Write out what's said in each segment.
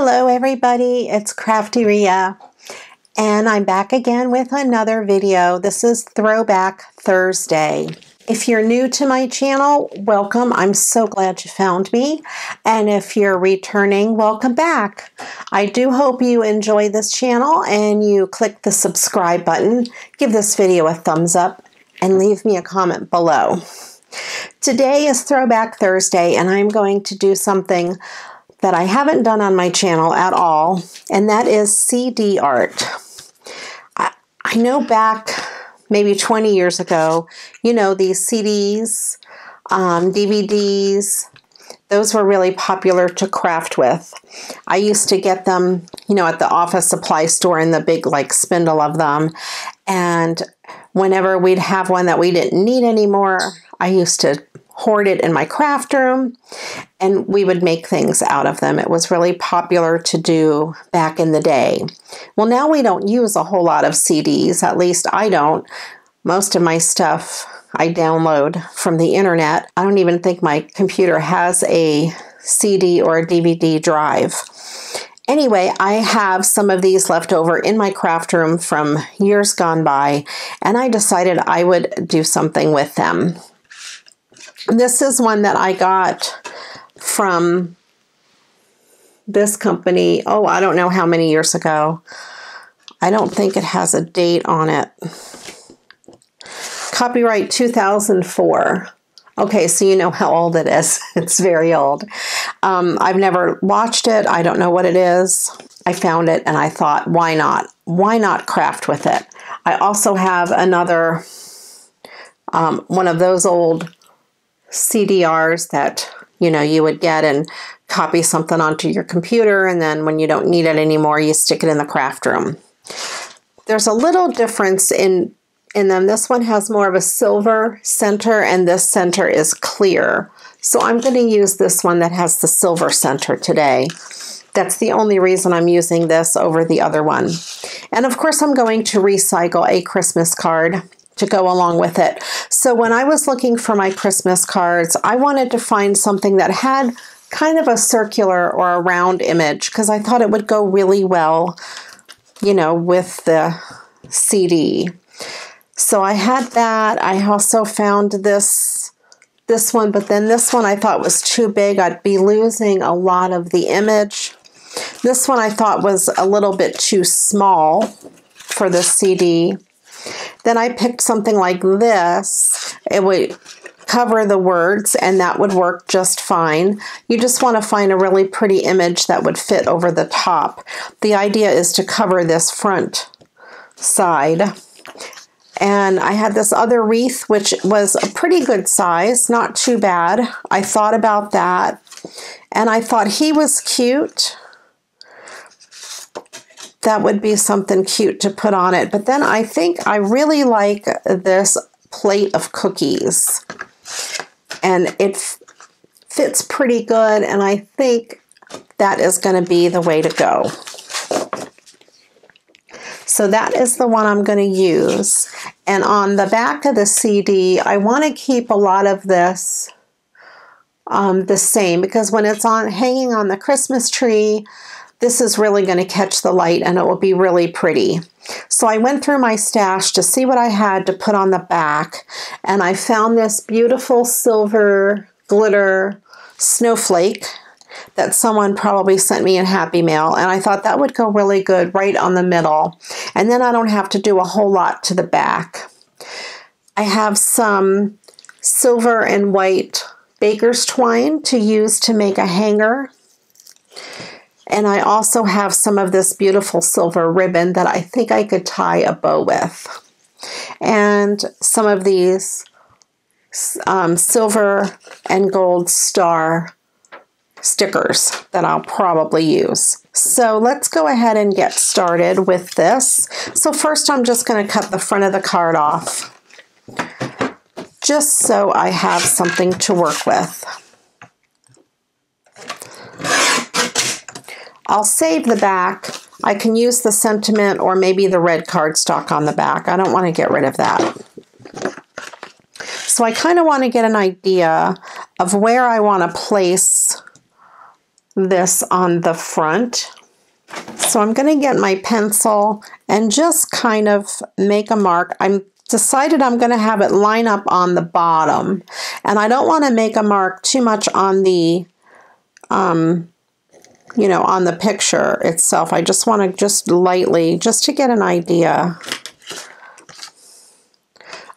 Hello everybody, it's Crafty Rhea, and I'm back again with another video. This is Throwback Thursday. If you're new to my channel, welcome. I'm so glad you found me. And if you're returning, welcome back. I do hope you enjoy this channel and you click the subscribe button, give this video a thumbs up, and leave me a comment below. Today is Throwback Thursday, and I'm going to do something that I haven't done on my channel at all, and that is CD art. I know back maybe 20 years ago, you know, these CDs, DVDs, those were really popular to craft with. I used to get them, you know, at the office supply store in the big like spindle of them, and whenever we'd have one that we didn't need anymore, I used to hoard it in my craft room, and we would make things out of them. It was really popular to do back in the day. Well, now we don't use a whole lot of CDs, at least I don't. Most of my stuff I download from the internet. I don't even think my computer has a CD or a DVD drive. Anyway, I have some of these left over in my craft room from years gone by, and I decided I would do something with them. This is one that I got from this company, oh, I don't know how many years ago. I don't think it has a date on it. Copyright 2004. Okay, so you know how old it is. It's very old. I've never watched it. I don't know what it is. I found it and I thought, why not? Why not craft with it? I also have another, one of those old CDRs that, you know, you would get and copy something onto your computer, and then when you don't need it anymore, you stick it in the craft room. There's a little difference in them. This one has more of a silver center, and this center is clear. So I'm going to use this one that has the silver center today. That's the only reason I'm using this over the other one. And of course, I'm going to recycle a Christmas card to go along with it. So when I was looking for my Christmas cards, I wanted to find something that had kind of a circular or a round image, because I thought it would go really well, you know, with the CD. So I had that. I also found this one, but then this one I thought was too big. I'd be losing a lot of the image. This one I thought was a little bit too small for the CD. Then I picked something like this. It would cover the words, and that would work just fine. You just want to find a really pretty image that would fit over the top. The idea is to cover this front side. And I had this other wreath, which was a pretty good size, not too bad. I thought about that, and I thought he was cute. That would be something cute to put on it. But then I think I really like this plate of cookies. And it fits pretty good, and I think that is going to be the way to go. So that is the one I'm going to use. And on the back of the CD, I want to keep a lot of this the same, because when it's hanging on the Christmas tree, this is really going to catch the light and it will be really pretty. So I went through my stash to see what I had to put on the back, and I found this beautiful silver glitter snowflake that someone probably sent me in Happy Mail, and I thought that would go really good right on the middle, and then I don't have to do a whole lot to the back. I have some silver and white baker's twine to use to make a hanger. And I also have some of this beautiful silver ribbon that I think I could tie a bow with. And some of these silver and gold star stickers that I'll probably use. So let's go ahead and get started with this. So first I'm just going to cut the front of the card off, just so I have something to work with. I'll save the back. I can use the sentiment or maybe the red cardstock on the back. I don't want to get rid of that. So I kind of want to get an idea of where I want to place this on the front. So I'm going to get my pencil and just kind of make a mark. I'm decided I'm going to have it line up on the bottom, and I don't want to make a mark too much on the you know, on the picture itself. I just want to just lightly, just to get an idea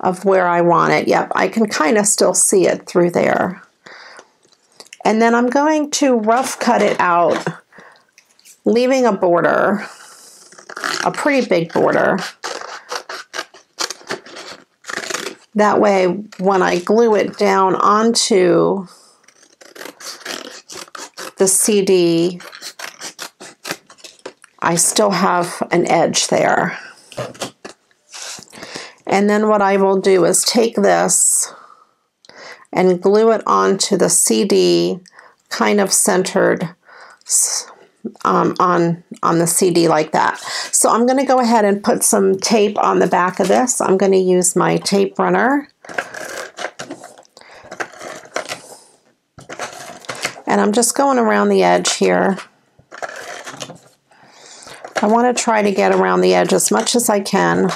of where I want it. Yep, I can kind of still see it through there. And then I'm going to rough cut it out, leaving a border, a pretty big border. That way, when I glue it down onto the CD, I still have an edge there. And then what I will do is take this and glue it onto the CD, kind of centered on the CD like that. So I'm going to go ahead and put some tape on the back of this. I'm going to use my tape runner. And I'm just going around the edge here. I want to try to get around the edge as much as I can.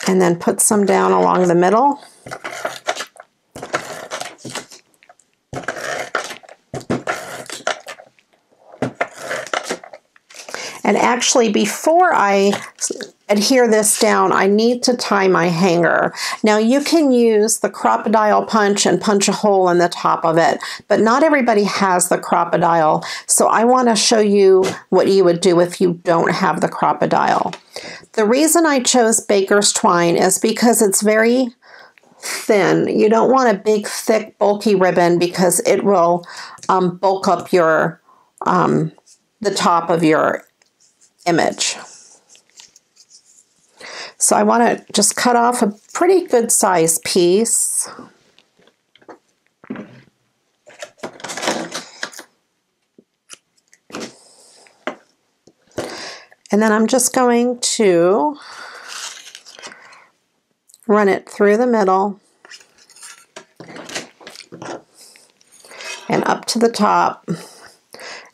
And then put some down along the middle. And actually, before I adhere this down, I need to tie my hanger. Now, you can use the crocodile punch and punch a hole in the top of it, but not everybody has the crocodile. So I want to show you what you would do if you don't have the crocodile. The reason I chose baker's twine is because it's very thin. You don't want a big, thick, bulky ribbon because it will bulk up your the top of your image. So I want to just cut off a pretty good size piece. And then I'm just going to run it through the middle and up to the top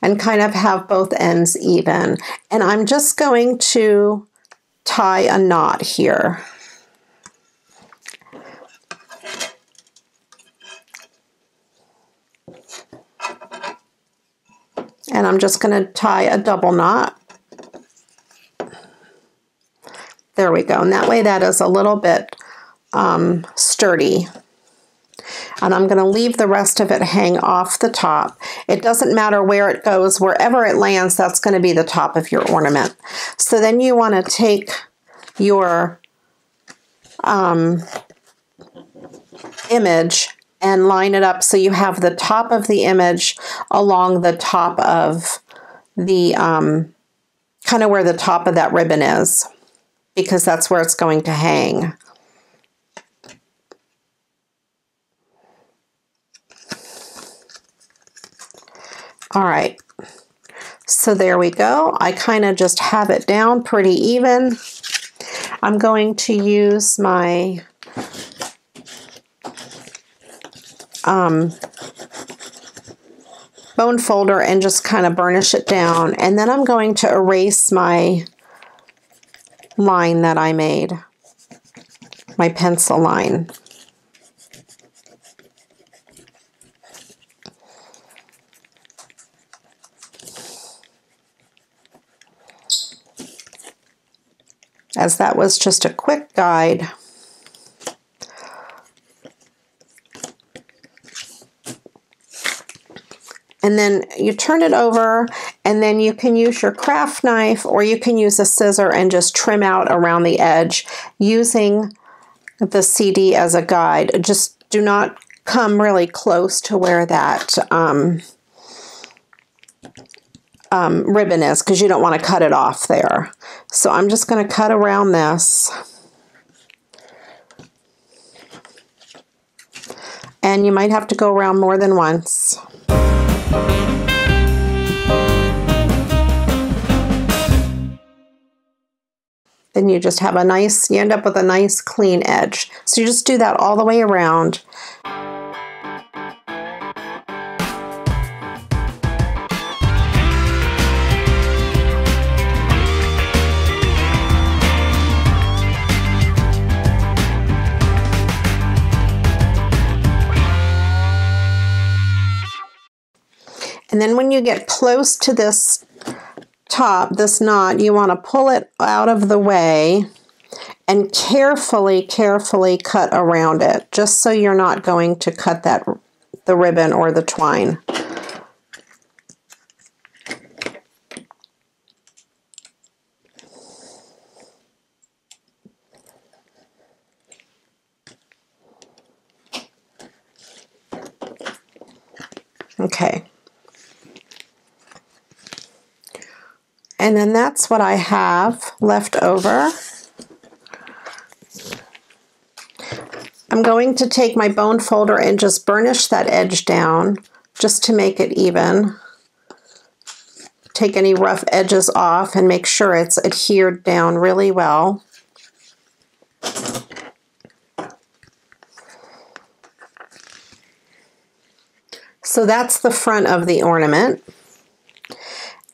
and kind of have both ends even. And I'm just going to tie a knot here. And I'm just going to tie a double knot. There we go. And that way that is a little bit sturdy. And I'm going to leave the rest of it hang off the top. It doesn't matter where it goes, wherever it lands, that's going to be the top of your ornament. So then you want to take your image and line it up so you have the top of the image along the top of the, kind of where the top of that ribbon is, because that's where it's going to hang. All right, so there we go. I kind of just have it down pretty even. I'm going to use my bone folder and just kind of burnish it down. And then I'm going to erase my line that I made, my pencil line. As that was just a quick guide. And then you turn it over, and then you can use your craft knife or you can use a scissor and just trim out around the edge using the CD as a guide. Just do not come really close to where that ribbon is, because you don't want to cut it off there. So I'm just going to cut around this. And you might have to go around more than once. then you just have a nice, you end up with a nice clean edge. So you just do that all the way around. And then when you get close to this top, this knot, you want to pull it out of the way and carefully cut around it, just so you're not going to cut the ribbon or the twine. Okay. And then that's what I have left over. I'm going to take my bone folder and just burnish that edge down just to make it even. Take any rough edges off and make sure it's adhered down really well. So that's the front of the ornament.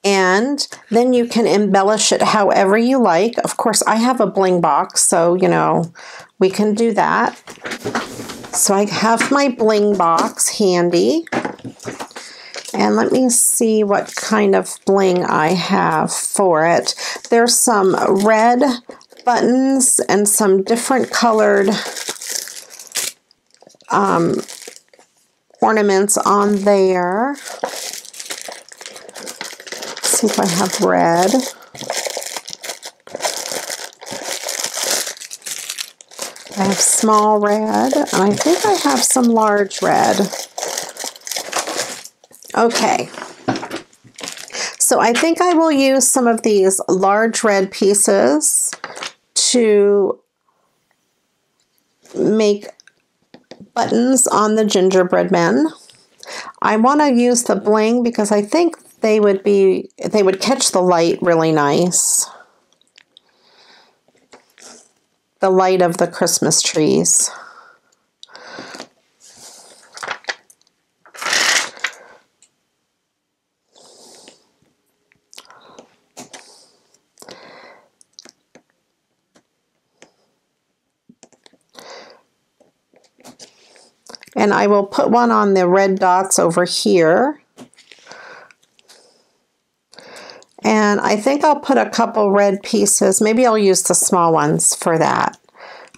And then you can embellish it however you like. Of course, I have a bling box, so, you know, we can do that. So I have my bling box handy. And let me see what kind of bling I have for it. There's some red buttons and some different colored ornaments on there. See if I have red. I have small red, and I think I have some large red. Okay. So I think I will use some of these large red pieces to make buttons on the gingerbread men. I want to use the bling because I think they would catch the light really nice. The light of the Christmas trees. And I will put one on the red dots over here. And I think I'll put a couple red pieces. Maybe I'll use the small ones for that.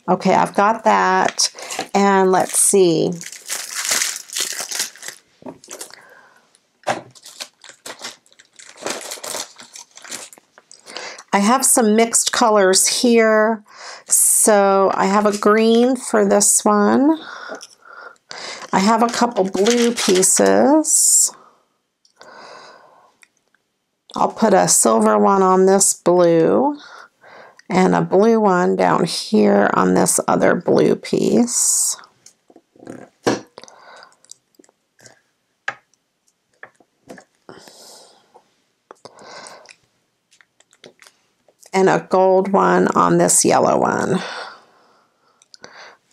Okay, I've got that. And let's see. I have some mixed colors here. So I have a green for this one. I have a couple blue pieces. I'll put a silver one on this blue and a blue one down here on this other blue piece. And a gold one on this yellow one.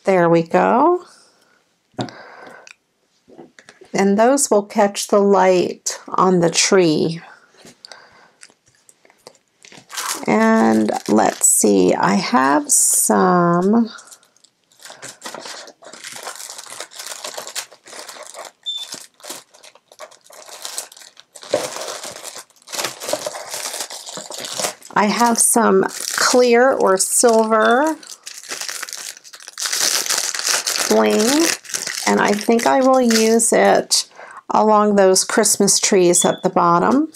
There we go. And those will catch the light on the tree. And let's see, I have some clear or silver bling, and I think I will use it along those Christmas trees at the bottom.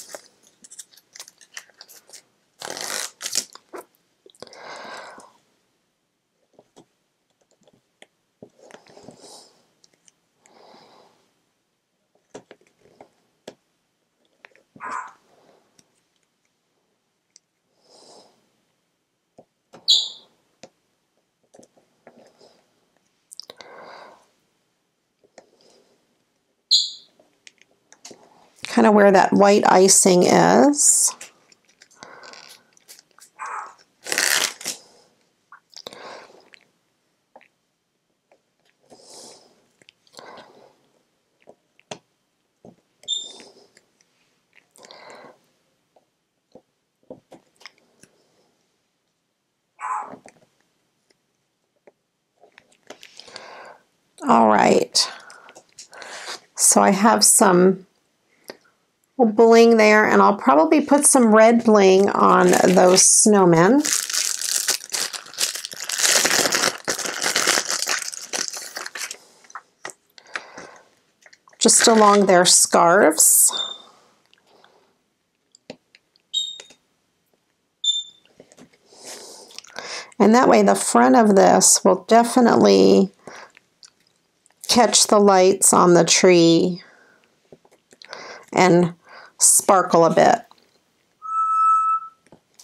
Kind of where that white icing is. All right. So I have some bling there, and I'll probably put some red bling on those snowmen. Just along their scarves. And that way the front of this will definitely catch the lights on the tree and sparkle a bit.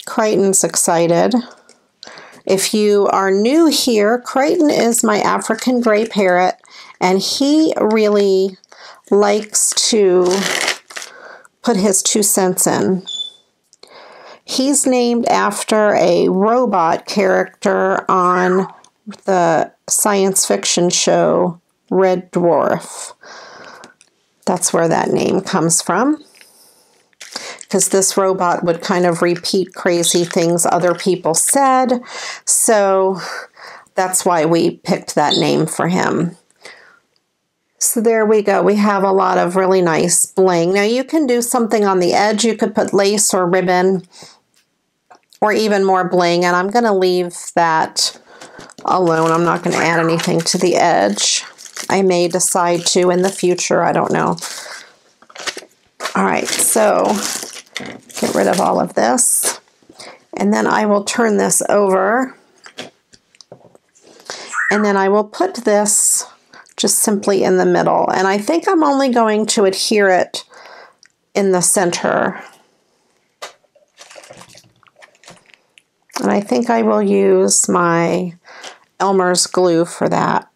Crichton's excited. If you are new here, Crichton is my African gray parrot, and he really likes to put his 2 cents in. He's named after a robot character on the science fiction show Red Dwarf. That's where that name comes from, because this robot would kind of repeat crazy things other people said. So that's why we picked that name for him. So there we go. We have a lot of really nice bling. Now you can do something on the edge. You could put lace or ribbon or even more bling, and I'm going to leave that alone. I'm not going to add anything to the edge. I may decide to in the future. I don't know. All right, so get rid of all of this. And then I will turn this over. And then I will put this just simply in the middle. And I think I'm only going to adhere it in the center. And I think I will use my Elmer's glue for that.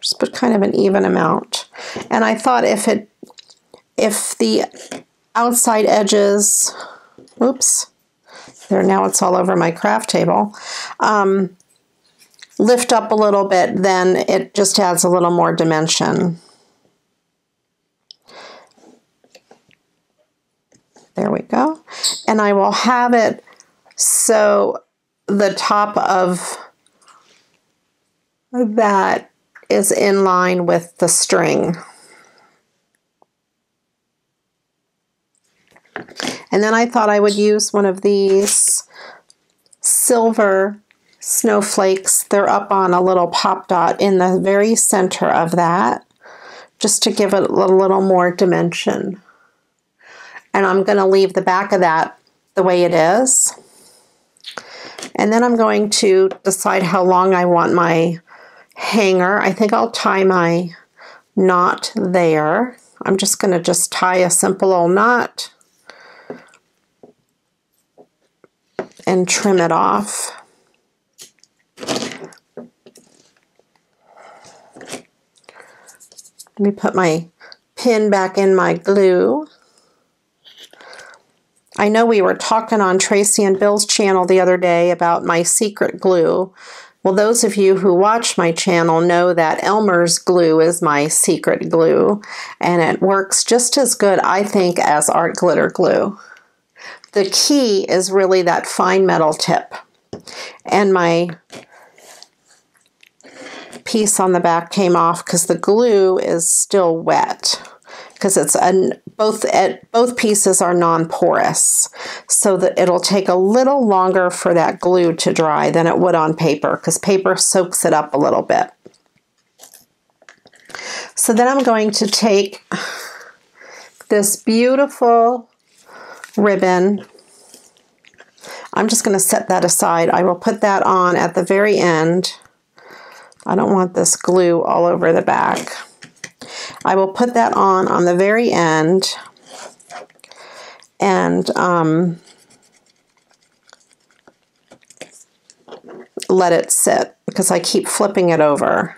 Just put kind of an even amount. And I thought if the outside edges, oops, there, now it's all over my craft table, lift up a little bit, then it just adds a little more dimension. There we go. And I will have it so the top of that is in line with the string. And then I thought I would use one of these silver snowflakes. They're up on a little pop dot in the very center of that, just to give it a little more dimension. And I'm going to leave the back of that the way it is. And then I'm going to decide how long I want my hanger. I think I'll tie my knot there. I'm just going to tie a simple old knot and trim it off. Let me put my pin back in my glue. I know we were talking on Tracy and Bill's channel the other day about my secret glue. Well, those of you who watch my channel know that Elmer's glue is my secret glue, and it works just as good, I think, as Art Glitter glue. The key is really that fine metal tip. And my piece on the back came off because the glue is still wet, because it's both pieces are non-porous, so that it'll take a little longer for that glue to dry than it would on paper, because paper soaks it up a little bit. So then I'm going to take this beautiful ribbon. I'm just going to set that aside. I will put that on at the very end. I don't want this glue all over the back. I will put that on the very end, and let it sit, because I keep flipping it over.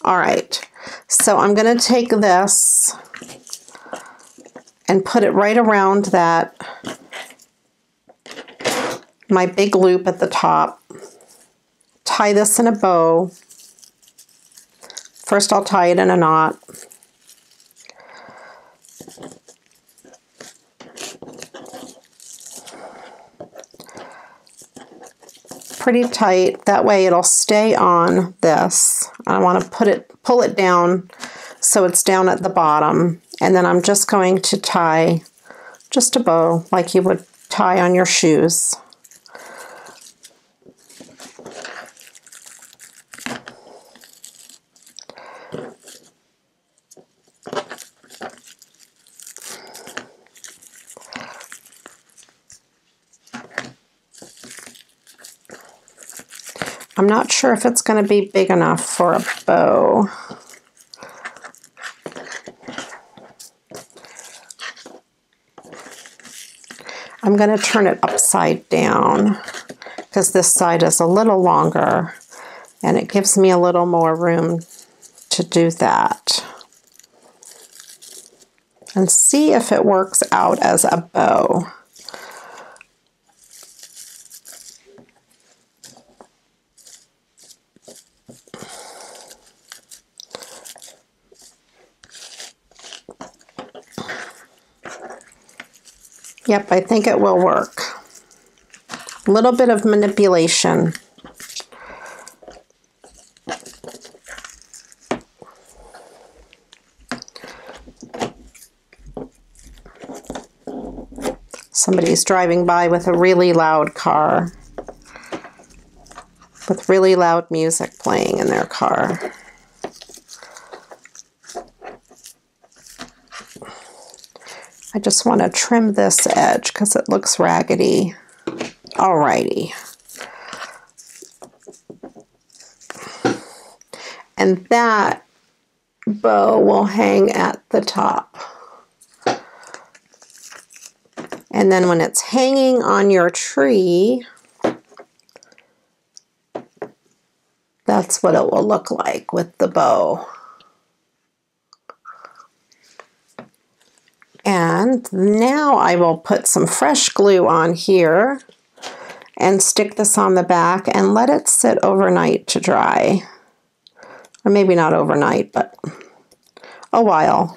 All right, so I'm going to take this and put it right around that, my big loop at the top. Tie this in a bow. First I'll tie it in a knot. Pretty tight. That way it'll stay on this. I want to pull it down so it's down at the bottom. And then I'm just going to tie just a bow like you would tie on your shoes. I'm not sure if it's going to be big enough for a bow. I'm going to turn it upside down because this side is a little longer and it gives me a little more room to do that. And see if it works out as a bow. Yep, I think it will work. A little bit of manipulation. Somebody's driving by with a really loud car, with really loud music playing in their car. I just want to trim this edge because it looks raggedy. Alrighty. And that bow will hang at the top. And then when it's hanging on your tree, that's what it will look like with the bow. And now I will put some fresh glue on here and stick this on the back and let it sit overnight to dry. Or maybe not overnight, but a while.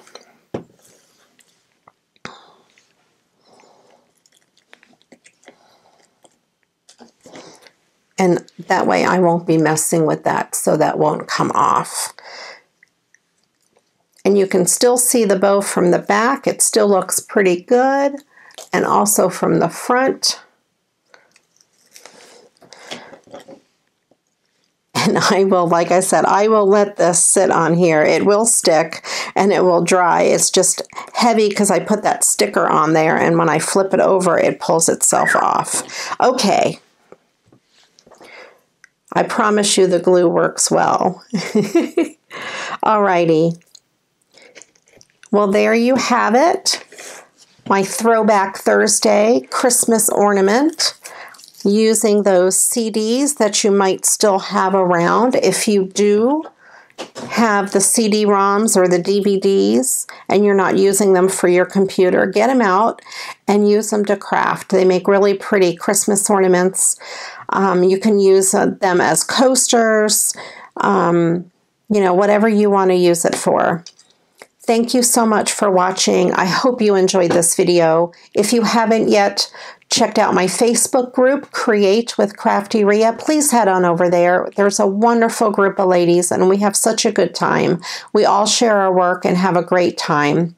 And that way I won't be messing with that, so that won't come off. And you can still see the bow from the back. It still looks pretty good. And also from the front. And I will, like I said, I will let this sit on here. It will stick and it will dry. It's just heavy because I put that sticker on there, and when I flip it over, it pulls itself off. Okay. I promise you the glue works well. Alrighty. Well, there you have it. My Throwback Thursday Christmas ornament, using those CDs that you might still have around. If you do have the CD-ROMs or the DVDs and you're not using them for your computer, get them out and use them to craft. They make really pretty Christmas ornaments. You can use them as coasters, you know, whatever you want to use it for. Thank you so much for watching. I hope you enjoyed this video. If you haven't yet checked out my Facebook group, Create with Crafty Rhea, please head on over there. There's a wonderful group of ladies and we have such a good time. We all share our work and have a great time.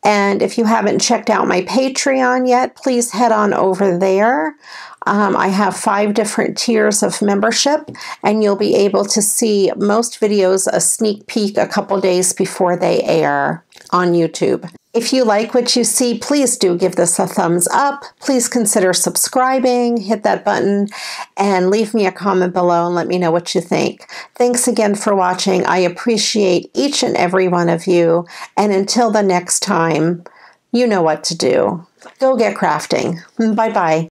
And if you haven't checked out my Patreon yet, please head on over there. I have 5 different tiers of membership, and you'll be able to see most videos a sneak peek a couple days before they air on YouTube. If you like what you see, please do give this a thumbs up. Please consider subscribing, hit that button, and leave me a comment below and let me know what you think. Thanks again for watching. I appreciate each and every one of you. And until the next time, you know what to do. Go get crafting. Bye-bye.